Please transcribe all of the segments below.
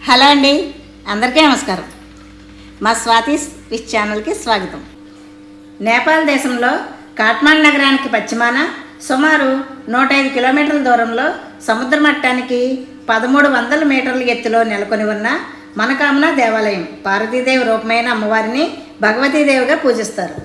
Hello అండి, అందరికీ నమస్కారం. మా స్వాతిస్ విష్ ఛానల్కి స్వాగతం. నేపాల్ దేశంలో కాఠ్మండు నగరానికి పశ్చిమాన సుమారు 105 కిలోమీటర్ల దూరంలో సముద్ర మట్టానికి 1300 మీటర్ల ఎత్తులో నెలకొని ఉన్న మనకామన దేవాలయం పార్వతీదేవి రూపమైన అమ్మవారిని భగవతీదేవిగా పూజిస్తారు.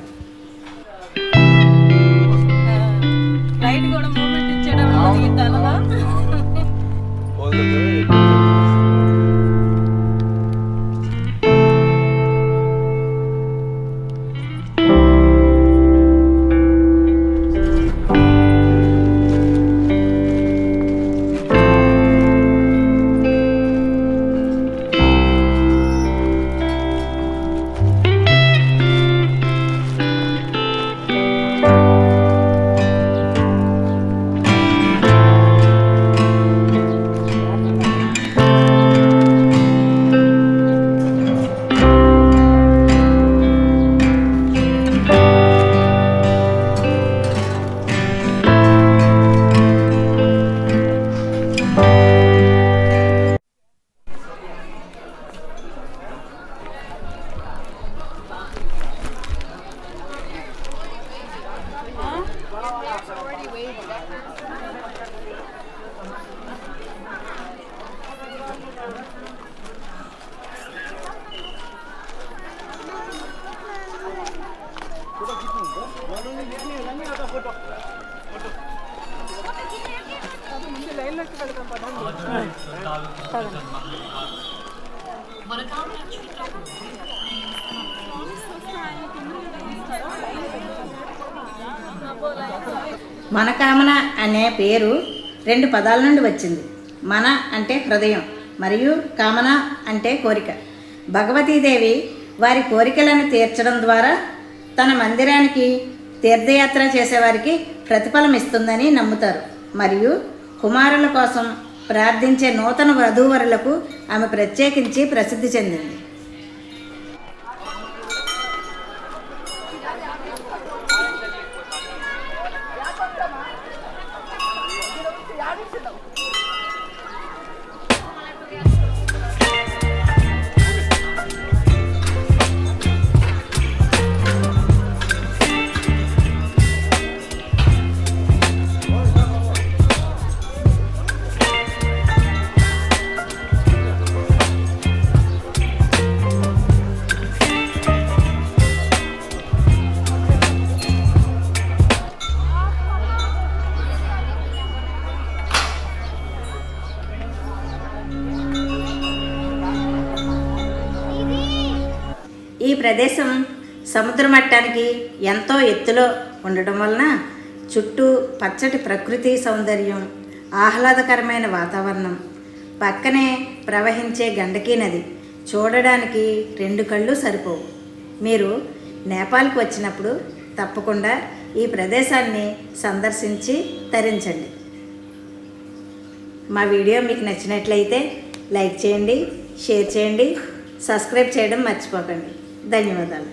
మనకామన అనే పేరు 2 పదాల నుండి వచ్చింది. మన అంటే హృదయం మరియు కామన అంటే కోరిక. భగవతీదేవి వారి కోరికలను తీర్చడం ద్వారా తన మందిరానికి తీర్థయాత్ర చేసేవారికి ప్రతిఫలం ఇస్తుందని నమ్ముతారు. మరియు కుమారుల కోసం ప్రార్థించే నూతన వధూవరులకు ఆమె ప్రత్యేకించి ప్రసిద్ధి చెందింది. ఈ ప్రదేశం సముద్ర మట్టానికి ఎంతో ఎత్తులో ఉండటం వలన చుట్టూ పచ్చటి ప్రకృతి సౌందర్యం, ఆహ్లాదకరమైన వాతావరణం, పక్కనే ప్రవహించే గండకీ నది చూడడానికి 2 కళ్ళు సరిపోవు. మీరు నేపాల్కి వచ్చినప్పుడు తప్పకుండా ఈ ప్రదేశాన్ని సందర్శించి తరించండి. మా వీడియో మీకు నచ్చినట్లయితే లైక్ చేయండి, షేర్ చేయండి, సబ్స్క్రైబ్ చేయడం మర్చిపోకండి. ధన్యవాదాలు.